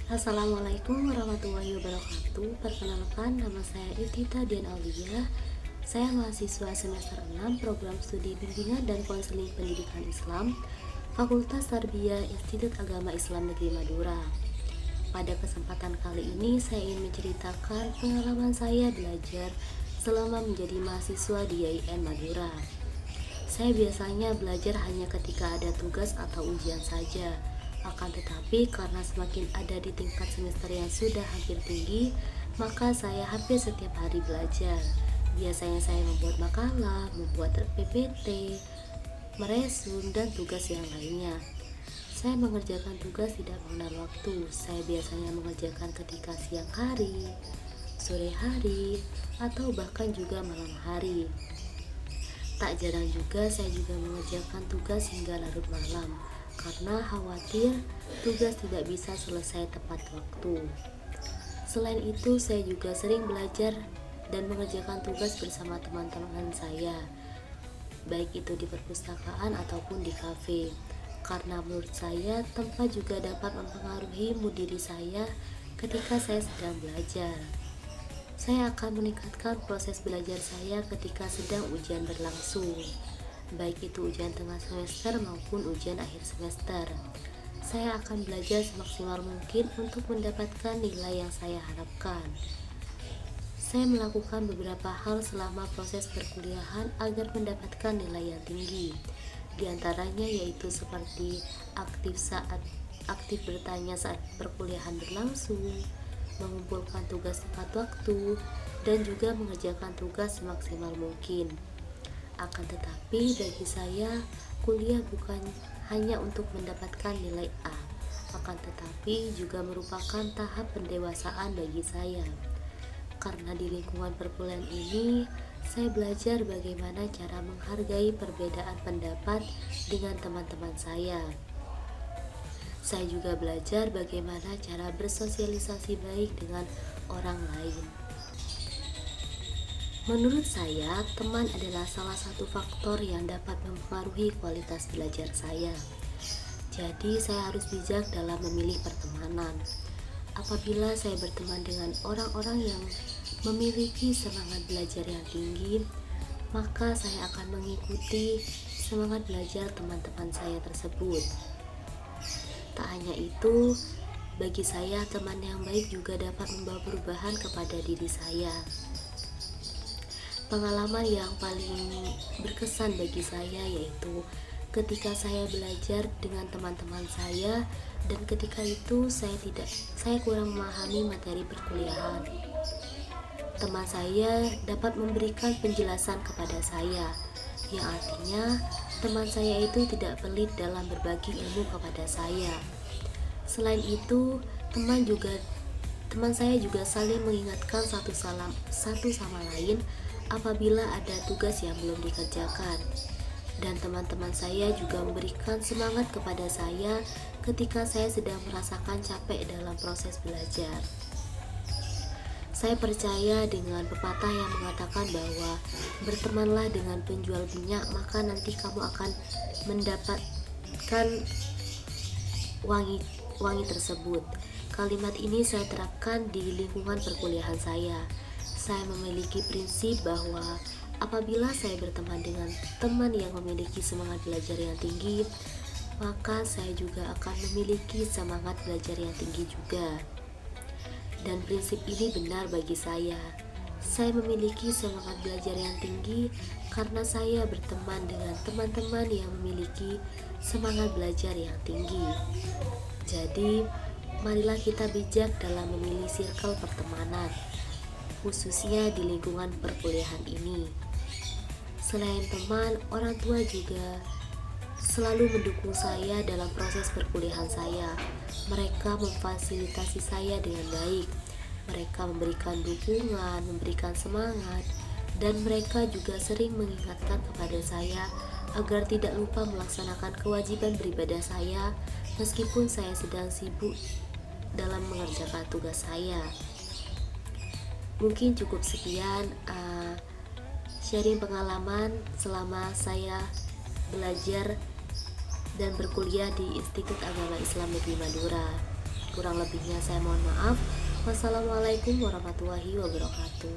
Assalamualaikum warahmatullahi wabarakatuh. Perkenalkan, nama saya Iftita Dian Aulia. Saya mahasiswa semester 6 program studi bimbingan dan konseling pendidikan Islam, Fakultas Tarbiyah Institut Agama Islam Negeri Madura. Pada kesempatan kali ini saya ingin menceritakan pengalaman saya belajar selama menjadi mahasiswa di IAIN Madura. Saya biasanya belajar hanya ketika ada tugas atau ujian saja. Akan tetapi karena semakin ada di tingkat semester yang sudah hampir tinggi, maka saya hampir setiap hari belajar. Biasanya saya membuat makalah, membuat PPT, meresum, dan tugas yang lainnya. Saya mengerjakan tugas tidak mengenal waktu. Saya biasanya mengerjakan ketika siang hari, sore hari, atau bahkan juga malam hari. Tak jarang juga saya juga mengerjakan tugas hingga larut malam karena khawatir tugas tidak bisa selesai tepat waktu. Selain itu, saya juga sering belajar dan mengerjakan tugas bersama teman-teman saya, baik itu di perpustakaan ataupun di kafe. Karena menurut saya, tempat juga dapat mempengaruhi mood diri saya ketika saya sedang belajar. Saya akan meningkatkan proses belajar saya ketika sedang ujian berlangsung, baik itu ujian tengah semester maupun ujian akhir semester. Saya akan belajar semaksimal mungkin untuk mendapatkan nilai yang saya harapkan. Saya melakukan beberapa hal selama proses perkuliahan agar mendapatkan nilai yang tinggi. Di antaranya yaitu seperti aktif bertanya saat perkuliahan berlangsung, mengumpulkan tugas tepat waktu, dan juga mengerjakan tugas semaksimal mungkin. Akan tetapi bagi saya, kuliah bukan hanya untuk mendapatkan nilai A, akan tetapi juga merupakan tahap pendewasaan bagi saya. Karena di lingkungan perkuliahan ini, saya belajar bagaimana cara menghargai perbedaan pendapat dengan teman-teman saya. Saya juga belajar bagaimana cara bersosialisasi baik dengan orang lain. Menurut saya, teman adalah salah satu faktor yang dapat mempengaruhi kualitas belajar saya. Jadi, saya harus bijak dalam memilih pertemanan. Apabila saya berteman dengan orang-orang yang memiliki semangat belajar yang tinggi, maka saya akan mengikuti semangat belajar teman-teman saya tersebut. Tak hanya itu, bagi saya teman yang baik juga dapat membawa perubahan kepada diri saya. Pengalaman yang paling berkesan bagi saya yaitu ketika saya belajar dengan teman-teman saya, dan ketika itu saya kurang memahami materi perkuliahan. Teman saya dapat memberikan penjelasan kepada saya, yang artinya teman saya itu tidak pelit dalam berbagi ilmu kepada saya. Selain itu, teman saya juga saling mengingatkan satu sama lain apabila ada tugas yang belum dikerjakan. Dan teman-teman saya juga memberikan semangat kepada saya ketika saya sedang merasakan capek dalam proses belajar. Saya percaya dengan pepatah yang mengatakan bahwa bertemanlah dengan penjual minyak, maka nanti kamu akan mendapatkan wangi tersebut. Kalimat ini saya terapkan di lingkungan perkuliahan saya. Saya memiliki prinsip bahwa apabila saya berteman dengan teman yang memiliki semangat belajar yang tinggi, maka saya juga akan memiliki semangat belajar yang tinggi juga. Dan prinsip ini benar bagi saya. Saya memiliki semangat belajar yang tinggi karena saya berteman dengan teman-teman yang memiliki semangat belajar yang tinggi. Jadi, marilah kita bijak dalam memilih circle pertemanan, khususnya di lingkungan perkuliahan ini. Selain teman, orang tua juga selalu mendukung saya dalam proses perkuliahan saya. Mereka memfasilitasi saya dengan baik. Mereka memberikan dukungan, memberikan semangat, dan mereka juga sering mengingatkan kepada saya agar tidak lupa melaksanakan kewajiban beribadah saya meskipun saya sedang sibuk dalam mengerjakan tugas saya. Mungkin cukup sekian sharing pengalaman selama saya belajar dan berkuliah di Institut Agama Islam Negeri Madura. Kurang lebihnya saya mohon maaf. Wassalamualaikum warahmatullahi wabarakatuh.